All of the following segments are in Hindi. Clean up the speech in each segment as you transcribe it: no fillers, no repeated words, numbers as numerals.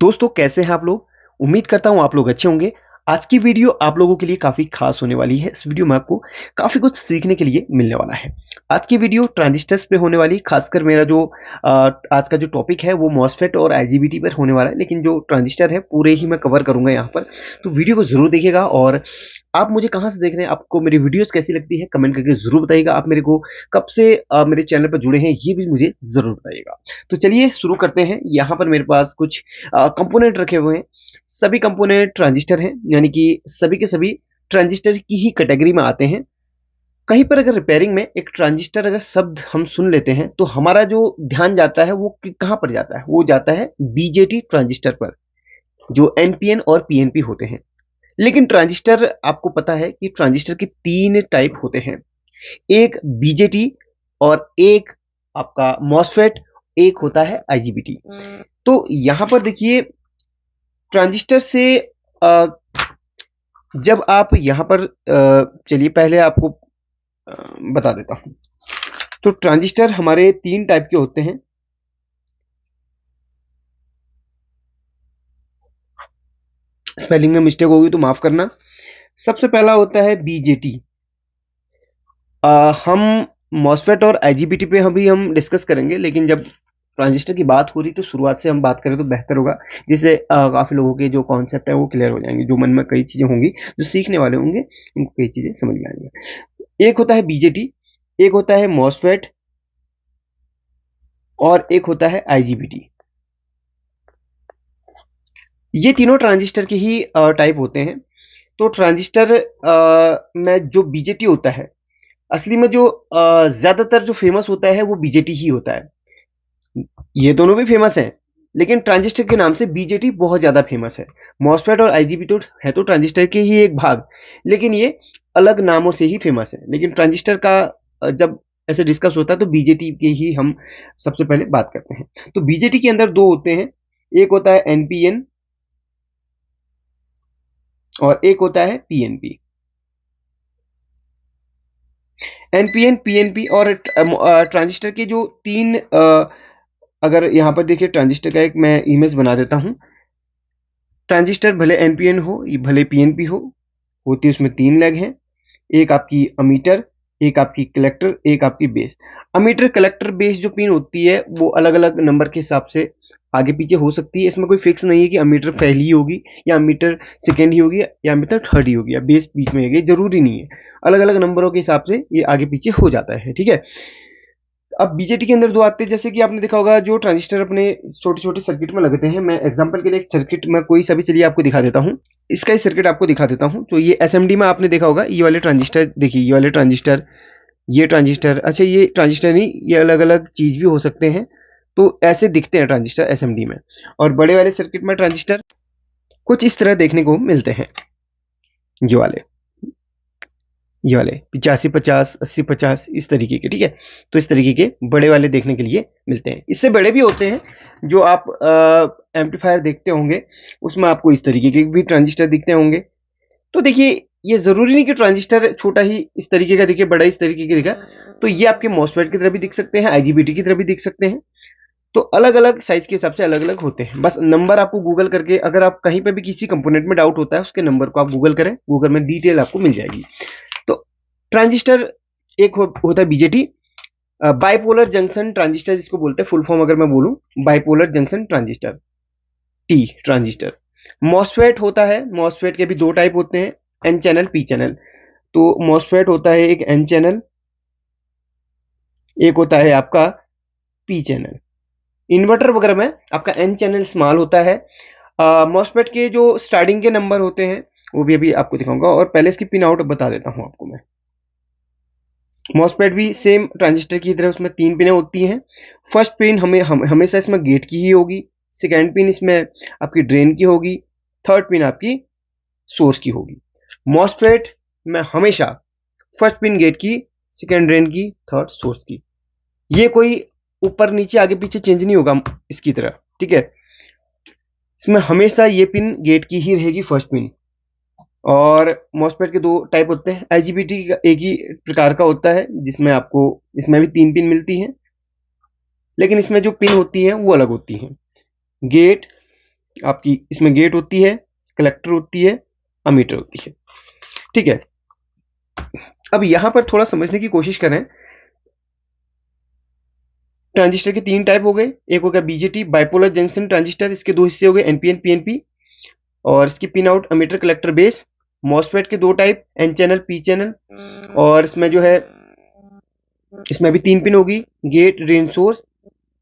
दोस्तों कैसे हैं आप लोग। उम्मीद करता हूं आप लोग अच्छे होंगे। आज की वीडियो आप लोगों के लिए काफी खास होने वाली है। इस वीडियो में आपको काफी कुछ सीखने के लिए मिलने वाला है। आज की वीडियो ट्रांजिस्टर्स पे होने वाली, खासकर मेरा जो आज का जो टॉपिक है वो मॉसफेट और आईजीबीटी पर होने वाला है, लेकिन जो ट्रांजिस्टर है पूरे ही मैं कवर करूंगा यहाँ पर। तो वीडियो को जरूर देखिएगा। और आप मुझे कहाँ से देख रहे हैं, आपको मेरी वीडियोस कैसी लगती है, कमेंट करके जरूर बताइएगा। आप मेरे को कब से मेरे चैनल पर जुड़े हैं ये भी मुझे जरूर बताइएगा। तो चलिए शुरू करते हैं। यहाँ पर मेरे पास कुछ कंपोनेंट रखे हुए हैं। सभी कंपोनेंट ट्रांजिस्टर हैं, यानी कि सभी के सभी ट्रांजिस्टर की ही कैटेगरी में आते हैं। कहीं पर अगर रिपेयरिंग में एक ट्रांजिस्टर अगर शब्द हम सुन लेते हैं तो हमारा जो ध्यान जाता है वो कहाँ पर जाता है, वो जाता है बीजेटी ट्रांजिस्टर पर, जो एनपीएन और पीएनपी होते हैं। लेकिन ट्रांजिस्टर, आपको पता है कि ट्रांजिस्टर के तीन टाइप होते हैं। एक बीजेटी, और एक आपका मॉसफेट, एक होता है आईजीबीटी। तो यहां पर देखिए, ट्रांजिस्टर से अ, जब आप यहां पर चलिए पहले आपको बता देता हूं। तो ट्रांजिस्टर हमारे तीन टाइप के होते हैं। स्पेलिंग में मिस्टेक होगी तो माफ करना। सबसे पहला होता है बीजेटी। हम मॉसफेट और आईजीबीटी पे हम डिस्कस करेंगे, लेकिन जब ट्रांजिस्टर की बात हो रही तो शुरुआत से हम बात करें तो बेहतर होगा, जिससे काफी लोगों के जो कॉन्सेप्ट है वो क्लियर हो जाएंगे। जो मन में कई चीजें होंगी, जो सीखने वाले होंगे उनको कई चीजें समझ में आएंगे। एक होता है बीजेटी, एक होता है मॉसफेट, और एक होता है आईजीबीटी। ये तीनों ट्रांजिस्टर के ही टाइप होते हैं। तो ट्रांजिस्टर में जो बीजेटी होता है, असली में जो ज्यादातर जो फेमस होता है वो बीजेटी ही होता है। ये दोनों भी फेमस हैं, लेकिन ट्रांजिस्टर के नाम से बीजेटी बहुत ज्यादा फेमस है। मॉसफेट और आईजीबीटी तो है तो ट्रांजिस्टर के ही एक भाग, लेकिन ये अलग नामों से ही फेमस है। लेकिन ट्रांजिस्टर का जब ऐसे डिस्कस होता है तो बीजेटी के ही हम सबसे पहले बात करते हैं। तो बीजेटी के अंदर दो होते हैं। एक होता है एनपीएन और एक होता है पीएनपी। एनपीएन, पीएनपी और ट्रांजिस्टर के जो तीन अगर यहां पर देखिए, ट्रांजिस्टर का एक मैं इमेज बना देता हूं। ट्रांजिस्टर भले एनपीएन हो ये भले पीएनपी हो, होती उसमें तीन लेग हैं। एक आपकी अमीटर, एक आपकी कलेक्टर, एक आपकी बेस। अमीटर, कलेक्टर, बेस जो पिन होती है वो अलग अलग नंबर के हिसाब से आगे पीछे हो सकती है। इसमें कोई फिक्स नहीं है कि अमीटर पहली ही होगी या अमीटर सेकेंड ही होगी या अमीटर थर्ड ही होगी या बेस बीच में होगी, जरूरी नहीं है। अलग अलग नंबरों के हिसाब से ये आगे पीछे हो जाता है, ठीक है। अब बीजेटी के अंदर दो आते हैं, जैसे कि आपने देखा होगा जो ट्रांजिस्टर अपने छोटे छोटे सर्किट में लगते हैं। मैं एग्जांपल के लिए एक सर्किट में कोई सा भी चलिए आपको दिखा देता हूं। इसका ही सर्किट आपको दिखा देता हूं। तो ये एसएमडी में आपने देखा होगा, ये वाले ट्रांजिस्टर देखिए, ये वाले ट्रांजिस्टर, ये ट्रांजिस्टर, अच्छा ये ट्रांजिस्टर नहीं, ये अलग अलग चीज भी हो सकते हैं। तो ऐसे दिखते हैं ट्रांजिस्टर एसएमडी में। और बड़े वाले सर्किट में ट्रांजिस्टर कुछ इस तरह देखने को मिलते हैं। ये वाले 85-50, 80-50, इस तरीके के, ठीक है। तो इस तरीके के बड़े वाले देखने के लिए मिलते हैं। इससे बड़े भी होते हैं जो आप एम्पलीफायर देखते होंगे, उसमें आपको इस तरीके के भी ट्रांजिस्टर दिखते होंगे। तो देखिए, ये जरूरी नहीं कि ट्रांजिस्टर छोटा ही इस तरीके का दिखे, बड़ा इस तरीके का दिखा। तो ये आपके मॉसफेट की तरह भी दिख सकते हैं, आईजीबीटी की तरह भी दिख सकते हैं। तो अलग अलग साइज के हिसाब से अलग अलग होते हैं। बस नंबर आपको गूगल करके, अगर आप कहीं पे भी किसी कंपोनेंट में डाउट होता है, उसके नंबर को आप गूगल करें, गूगल में डिटेल आपको मिल जाएगी। तो ट्रांजिस्टर एक होता है बीजेटी, बाइपोलर जंक्शन ट्रांजिस्टर जिसको बोलते हैं। फुल फॉर्म अगर मैं बोलूं, bipolar junction transistor, T transistor. MOSFET होता है, मॉसफेट के भी दो टाइप होते हैं, एन चैनल, पी चैनल। तो मॉसफेट होता है एक एन चैनल, एक होता है आपका पी चैनल। इन्वर्टर वगैरह में आपका एन चैनल स्मॉल होता है। मॉसफेट के जो स्टार्टिंग के नंबर होते हैं वो भी अभी आपको दिखाऊंगा, और पहले इसकी पिन आउट बता देता हूं आपको मैं। मॉसफेट भी सेम ट्रांजिस्टर की तरह उसमें तीन पिनें होती हैं। फर्स्ट पिन हमेशा इसमें गेट की ही होगी। सेकेंड पिन इसमें आपकी ड्रेन की होगी। थर्ड पिन आपकी सोर्स की होगी। मॉसफेट में हमेशा फर्स्ट पिन गेट की, सेकेंड ड्रेन की, थर्ड सोर्स की। ये कोई ऊपर नीचे आगे पीछे चेंज नहीं होगा इसकी तरह, ठीक है। इसमें हमेशा ये पिन गेट की ही रहेगी, फर्स्ट पिन। और मॉसफेट के दो टाइप होते हैं। आईजीबीटी का एक ही प्रकार का होता है, जिसमें आपको इसमें भी तीन पिन मिलती हैं, लेकिन इसमें जो पिन होती हैं वो अलग होती हैं। गेट, आपकी इसमें गेट होती है, कलेक्टर होती है, अमीटर होती है। ठीक है, अब यहां पर थोड़ा समझने की कोशिश करें। ट्रांजिस्टर के तीन टाइप हो गए, एक हो गया बीजेटी बाइपोलर जंक्शन ट्रांजिस्टर, इसके दो हिस्से हो गए एनपीएन पीएनपी, और इसकी pin out emitter collector base. MOSFET के दो type, N channel P channel, और इसमें जो है इसमें भी तीन पिन होगी, gate drain source.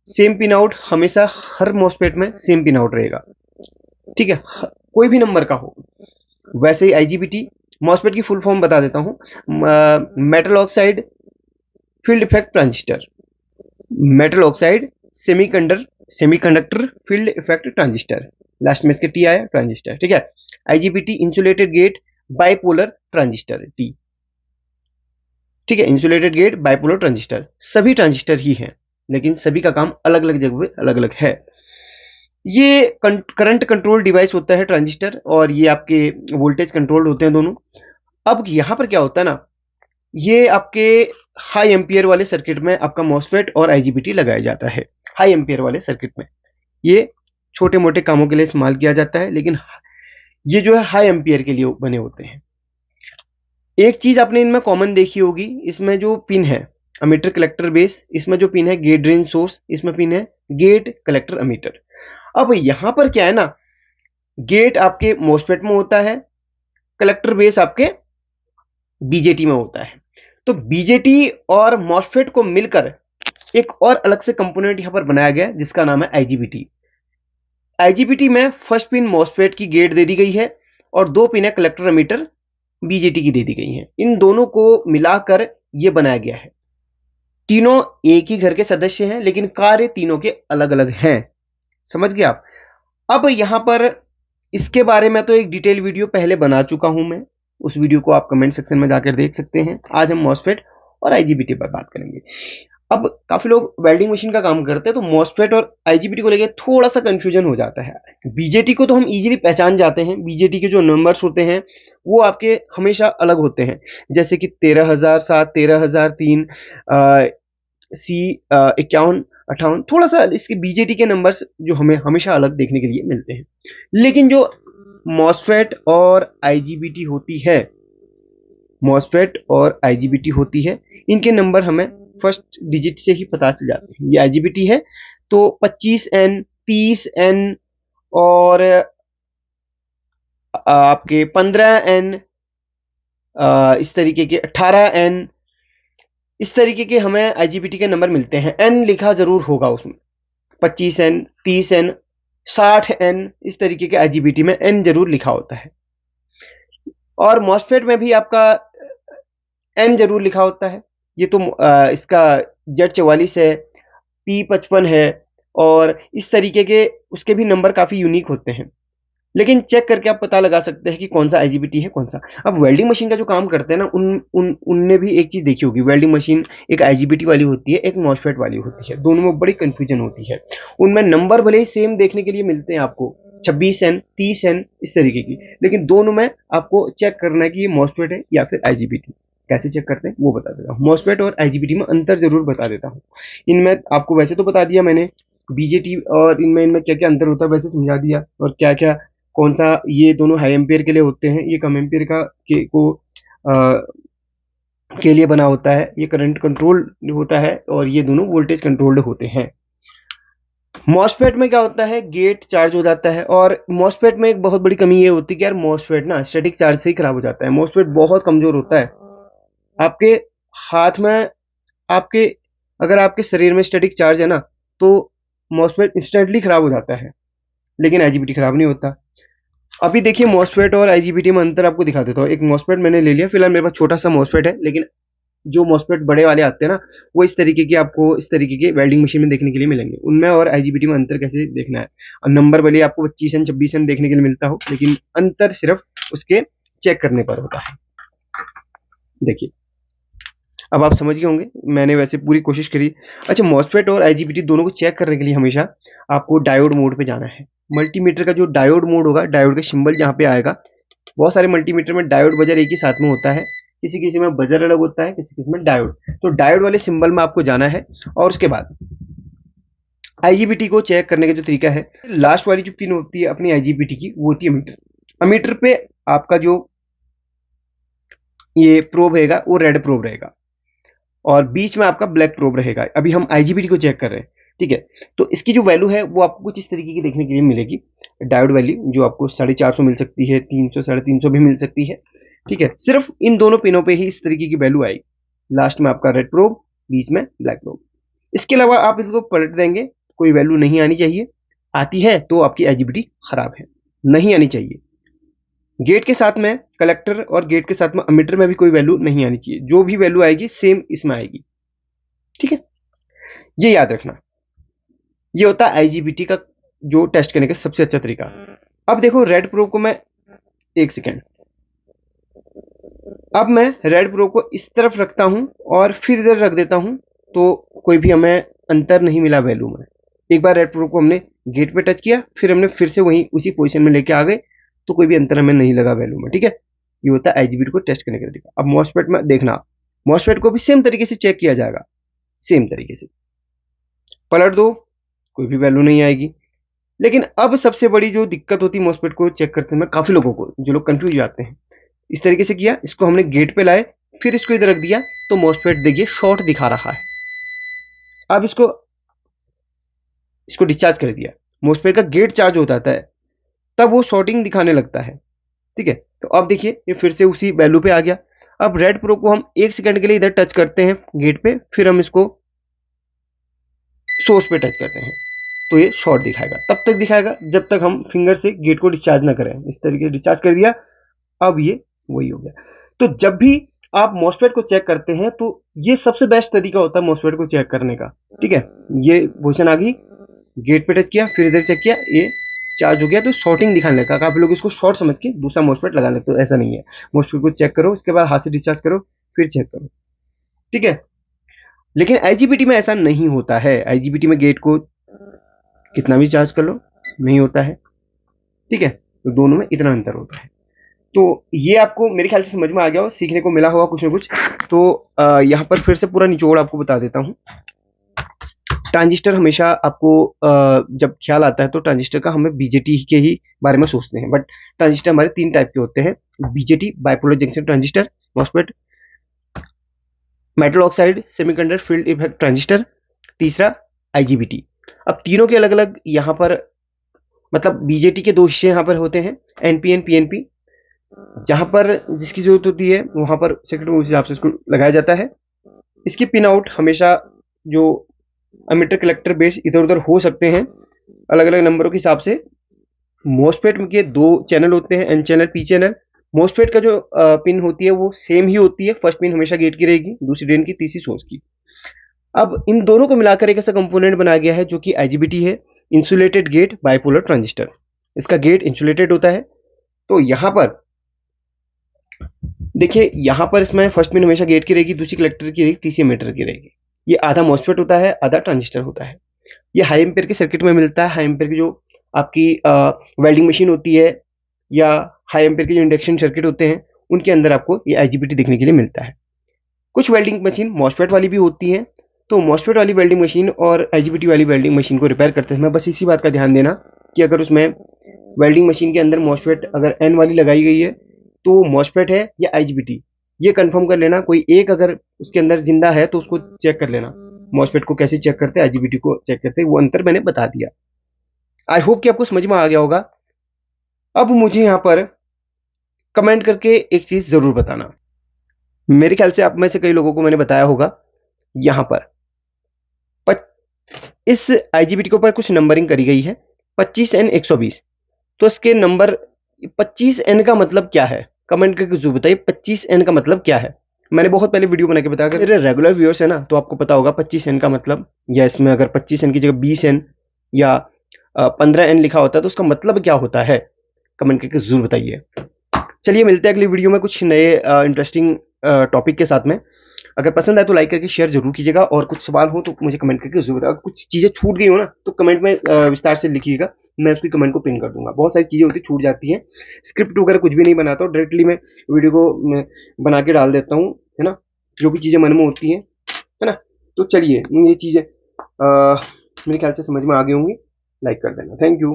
Same pin out हमेशा हर मॉसफेट में सेम पिन आउट रहेगा, ठीक है, कोई भी नंबर का हो। वैसे ही आईजीबीटी मॉसफेट की फुल फॉर्म बता देता हूं, metal oxide field effect transistor, metal oxide semiconductor field effect transistor, last में इसके टी आया ट्रांजिस्टर। ठीक है, IGBT insulated gate bipolar transistor T. ठीक है, इंसुलेटेड गेट बाइपोलर ट्रांजिस्टर, सभी ट्रांजिस्टर ही हैं लेकिन सभी का काम अलग अलग जगह पे अलग अलग है। ये करंट कंट्रोल डिवाइस होता है ट्रांजिस्टर, और ये आपके वोल्टेज कंट्रोल होते हैं दोनों। अब यहां पर क्या होता है ना, ये आपके हाई एम्पियर वाले सर्किट में आपका मॉसफेट और आईजीबीटी लगाया जाता है। हाई एम्पियर वाले सर्किट में ये छोटे मोटे कामों के लिए इस्तेमाल किया जाता है, लेकिन ये जो है हाई एम्पियर के लिए बने होते हैं। एक चीज आपने इनमें कॉमन देखी होगी, इसमें जो पिन है अमीटर कलेक्टर बेस, इसमें जो पिन है गेट ड्रेन सोर्स, इसमें पिन है गेट कलेक्टर अमीटर। अब यहां पर क्या है ना, गेट आपके मॉसफेट में होता है, कलेक्टर बेस आपके बीजेटी में होता है। तो बीजेटी और मॉसफेट को मिलकर एक और अलग से कंपोनेंट यहां पर बनाया गया है जिसका नाम है आईजीबीटी। आईजीबीटी में फर्स्ट पिन मॉसफेट की गेट दे दी गई है और दो पिन है कलेक्टर अमीटर बीजेटी की दे दी गई हैं। इन दोनों को मिलाकर यह बनाया गया है। तीनों एक ही घर के सदस्य हैं लेकिन कार्य तीनों के अलग अलग हैं। समझ गए आप? अब यहां पर इसके बारे में तो एक डिटेल वीडियो पहले बना चुका हूं मैं, उस वीडियो को आप कमेंट सेक्शन में जाकर देख सकते हैं। आज हम मॉसफेट और आईजीबीटी पर बात करेंगे। अब काफी लोग वेल्डिंग मशीन का काम करते हैं तो मॉसफेट और आईजीबीटी को लेकर थोड़ा सा कंफ्यूजन हो जाता है। बीजेटी को तो हम इजीली पहचान जाते हैं, बीजेटी के जो नंबर्स होते हैं वो आपके हमेशा अलग होते हैं, जैसे कि 13,007, 13,003, सी 51, 58, थोड़ा सा इसके बीजेटी के नंबर्स जो हमें हमेशा अलग देखने के लिए मिलते हैं। लेकिन जो मॉसफेट और आईजीबीटी होती है, मॉसफेट और आईजीबीटी होती है, इनके नंबर हमें फर्स्ट डिजिट से ही पता चल जाते हैं। ये आईजीबीटी है तो 25N, 30N, और आपके 15N, इस तरीके के 18N, इस तरीके के हमें आईजीबीटी के नंबर मिलते हैं। N लिखा जरूर होगा उसमें, 25N, 30N, 60N, इस तरीके के आईजीबीटी में N जरूर लिखा होता है। और मॉसफेट में भी आपका N जरूर लिखा होता है। ये तो इसका Z44 है, P55 है, और इस तरीके के उसके भी नंबर काफी यूनिक होते हैं। लेकिन चेक करके आप पता लगा सकते हैं कि कौन सा आईजीबीटी है कौन सा। अब वेल्डिंग मशीन का जो काम करते हैं ना, उनने भी एक चीज देखी होगी, वेल्डिंग मशीन एक आईजीबीटी वाली होती है, एक मॉसफेट वाली होती है, दोनों में बड़ी कंफ्यूजन होती है। उनमें नंबर भले ही सेम देखने के लिए मिलते हैं आपको, 26N, 30N, इस तरीके की, लेकिन दोनों में आपको चेक करना है कि ये मॉसफेट है या फिर आईजीबीटी। कैसे चेक करते हैं वो बता देता हूँ। मॉसफेट और आईजीबीटी में अंतर जरूर बता देता हूँ। इनमें आपको वैसे तो बता दिया मैंने बीजेटी और इनमें क्या क्या अंतर होता है वैसे समझा दिया, और क्या क्या कौन सा ये दोनों हाई एम्पियर के लिए होते हैं, ये कम एम्पियर के लिए बना होता है, ये करंट कंट्रोल होता है, और ये दोनों वोल्टेज कंट्रोल्ड होते हैं। मॉसफेट में क्या होता है, गेट चार्ज हो जाता है, और मॉसफेट में एक बहुत बड़ी कमी ये होती है कि यार मॉसफेट ना स्टैटिक चार्ज से ही खराब हो जाता है। मॉसफेट बहुत कमजोर होता है। आपके हाथ में, आपके अगर आपके शरीर में स्टैटिक चार्ज है ना तो मॉसफेट इंस्टेंटली खराब हो जाता है, लेकिन आईजीबीटी खराब नहीं होता। अभी देखिए मॉसफेट और आईजीबीटी में अंतर आपको दिखा देता हूँ। एक मॉसफेट मैंने ले लिया, फिलहाल मेरे पास छोटा सा मॉसफेट है, लेकिन जो मॉसफेट बड़े वाले आते हैं ना, वो इस तरीके के आपको इस तरीके के वेल्डिंग मशीन में देखने के लिए मिलेंगे। उनमें और आईजीबीटी में अंतर कैसे देखना है, और नंबर भले आपको 25N, 26N देखने के लिए मिलता हो, लेकिन अंतर सिर्फ उसके चेक करने पर होता है। देखिए अब आप समझ गए होंगे, मैंने वैसे पूरी कोशिश करी। अच्छा, मॉसफेट और आईजीबीटी दोनों को चेक करने के लिए हमेशा आपको डायोड मोड पे जाना है। मल्टीमीटर का जो डायोड मोड होगा, डायोड का सिंबल जहाँ पे आएगा, बहुत सारे मल्टीमीटर में डायोड बजर एक ही साथ में होता है, किसी किसी में बजर अलग होता है, किसी किसी में डायोड। तो डायोड वाले सिंबल में आपको जाना है, और उसके बाद आईजीबीटी को चेक करने का जो तरीका है, लास्ट वाली जो पिन होती है अपनी आईजीबीटी की वो होती है अमीटर। अमीटर पे आपका जो ये प्रोब रहेगा वो रेड प्रोब रहेगा और बीच में आपका ब्लैक प्रोब रहेगा। अभी हम आईजीबीटी को चेक कर रहे हैं, ठीक है। तो इसकी जो वैल्यू है वो आपको कुछ इस तरीके की देखने के लिए मिलेगी। डायोड वैल्यू जो आपको 450 मिल सकती है, 300 350 भी मिल सकती है, ठीक है। सिर्फ इन दोनों पिनों पे ही इस तरीके की वैल्यू आएगी। लास्ट में आपका रेड प्रोब, बीच में ब्लैक प्रोब। इसके अलावा आप इसको पलट देंगे, कोई वैल्यू नहीं आनी चाहिए। आती है तो आपकी आईजीबीटी खराब है, नहीं आनी चाहिए। गेट के साथ में कलेक्टर और गेट के साथ में अमीटर में भी कोई वैल्यू नहीं आनी चाहिए। जो भी वैल्यू आएगी सेम इसमें आएगी, ठीक है। ये याद रखना। ये होता है आईजीबीटी का जो टेस्ट करने का सबसे अच्छा तरीका। अब देखो रेड प्रोब को मैं, एक सेकेंड, अब मैं रेड प्रोब को इस तरफ रखता हूं और फिर इधर रख देता हूं, तो कोई भी हमें अंतर नहीं मिला वैल्यू में। एक बार रेड प्रोब को हमने गेट पे टच किया, फिर हमने फिर से वहीं उसी पोजीशन में लेके आ गए, तो कोई भी अंतर हमें नहीं लगा वैल्यू में, ठीक है। ये होता है आईजीबीटी को टेस्ट करने का तरीका। अब मॉसफेट में देखना, मॉसफेट को भी सेम तरीके से चेक किया जाएगा, सेम तरीके से पलट दो, कोई भी वैल्यू नहीं आएगी। लेकिन अब सबसे बड़ी जो दिक्कत होती है मॉसफेट को चेक करते समय काफी लोगों को, जो लोग कंफ्यूज जाते हैं, इस तरीके से किया, इसको हमने गेट पे लाए, फिर इसको इधर रख दिया, तो मॉसफेट देखिए शॉर्ट दिखा रहा है। अब इसको इसको डिस्चार्ज कर दिया, मॉसफेट का गेट चार्ज हो जाता है, तब वो शॉर्टिंग दिखाने लगता है, ठीक है। तो अब देखिए ये फिर से उसी वैल्यू पे आ गया। अब रेड प्रो को हम 1 सेकंड के लिए इधर टच करते हैं गेट पे, फिर हम इसको सोर्स पे टच करते हैं, तो ये शॉर्ट दिखाएगा। तब तक दिखाएगा जब तक हम फिंगर से गेट को डिस्चार्ज ना करें। इस तरीके से डिस्चार्ज कर दिया, अब ये वही हो गया। तो जब भी आप मॉसफेट को चेक करते हैं तो ये सबसे बेस्ट तरीका होता है मॉसफेट को चेक करने का, ठीक है। ये पोजीशन आ गई, गेट पे टच किया, फिर इधर चेक किया, ये चार्ज हो गया, तो शॉर्टिंग दिखाने लगा। काफी लोग इसको शॉर्ट समझ के दूसरा मॉसफेट लगाने लगते, तो ऐसा नहीं है। मॉसफेट को चेक करो, उसके बाद हाथ से डिस्चार्ज करो, फिर चेक करो, ठीक है। लेकिन आईजीबीटी में ऐसा नहीं होता है। आईजीबीटी में गेट को कितना भी चार्ज कर लो नहीं होता है, ठीक है। तो दोनों में इतना अंतर होता है। तो ये आपको मेरे ख्याल से समझ में आ गया हो, सीखने को मिला होगा कुछ ना कुछ। तो यहाँ पर फिर से पूरा निचोड़ आपको बता देता हूँ। ट्रांजिस्टर हमेशा आपको जब ख्याल आता है तो ट्रांजिस्टर का हमें बीजेटी के ही बारे में सोचते हैं, बट ट्रांजिस्टर हमारे 3 टाइप के होते हैं। BJT bipolar junction transistor, MOSFET, metal oxide semiconductor field effect transistor, तीसरा आईजीबीटी। अब तीनों के अलग अलग यहाँ पर मतलब बीजेटी के 2 हिस्से यहाँ पर होते हैं, एनपीएन पीएनपी। जहां पर जिसकी जरूरत होती है वहां पर सर्किट में उस हिसाब से इसको लगाया जाता है। इसके पिन आउट हमेशा जो अमीटर कलेक्टर बेस इधर उधर हो सकते हैं अलग अलग नंबरों के हिसाब से। मोसफेट के 2 चैनल होते हैं, N channel P channel. MOSFET का जो पिन होती है वो सेम ही होती है, फर्स्ट पिन हमेशा गेट की रहेगी, दूसरी ड्रेन की, तीसरी सोर्स की। अब इन दोनों को मिलाकर एक ऐसा कंपोनेंट बनाया गया है जो कि आईजीबीटी है, इंसुलेटेड गेट बाइपोलर ट्रांजिस्टर। इसका गेट इंसुलेटेड होता है। तो यहां पर देखिए, यहां पर इसमें फर्स्ट पिन हमेशा गेट की रहेगी, दूसरी कलेक्टर की रहेगी, तीसरी मीटर की रहेगी। ये आधा मॉसफेट होता है, आधा ट्रांजिस्टर होता है। ये हाई एम्पेयर के सर्किट में मिलता है। हाई एम्पेयर की जो आपकी वेल्डिंग मशीन होती है या हाई एम्पेयर के जो इंडक्शन सर्किट होते हैं उनके अंदर आपको ये आईजीबीटी देखने के लिए मिलता है। कुछ वेल्डिंग मशीन मॉसफेट वाली भी होती हैं। तो मॉसफेट वाली वेल्डिंग मशीन और आईजीबीटी वाली वेल्डिंग मशीन को रिपेयर करते समय बस इसी बात का ध्यान देना कि अगर उसमें वेल्डिंग मशीन के अंदर मॉसफेट अगर एन वाली लगाई गई है तो वो मॉसफेट है या आईजीबीटी, ये कंफर्म कर लेना। कोई एक अगर उसके अंदर जिंदा है तो उसको चेक कर लेना। मॉसफेट को कैसे चेक करते हैं, आईजीबीटी को चेक करते हैं, वो अंतर मैंने बता दिया। आई होप कि आपको समझ में आ गया होगा। अब मुझे यहाँ पर कमेंट करके एक चीज जरूर बताना। मेरे ख्याल से आप में से कई लोगों को मैंने बताया होगा यहाँ पर इस आईजीबीटी के ऊपर कुछ नंबरिंग करी गई है 25N 120। तो इसके नंबर 25N का मतलब क्या है, कमेंट करके जरूर बताइए 25N का मतलब क्या है। मैंने बहुत पहले वीडियो बना के बताया, अगर मेरे रेगुलर व्यूअर्स है ना तो आपको पता होगा 25N का मतलब, या इसमें अगर 25N की जगह 20N या 15N लिखा होता है तो उसका मतलब क्या होता है, कमेंट करके जरूर बताइए। चलिए मिलते हैं अगली वीडियो में कुछ नए इंटरेस्टिंग टॉपिक के साथ में। अगर पसंद आए तो लाइक करके शेयर जरूर कीजिएगा, और कुछ सवाल हो तो मुझे कमेंट करके जरूर, अगर कुछ चीजें छूट गई हो ना तो कमेंट में विस्तार से लिखिएगा, मैं उसकी कमेंट को पिन कर दूंगा। बहुत सारी चीजें होती छूट जाती हैं, स्क्रिप्ट वगैरह कुछ भी नहीं बनाता हूँ, डायरेक्टली मैं वीडियो को मैं बना के डाल देता हूँ, है ना, जो भी चीजें मन में होती हैं, है ना। तो चलिए ये चीजें मेरे ख्याल से समझ में आ गए होंगे। लाइक कर देना। Thank you.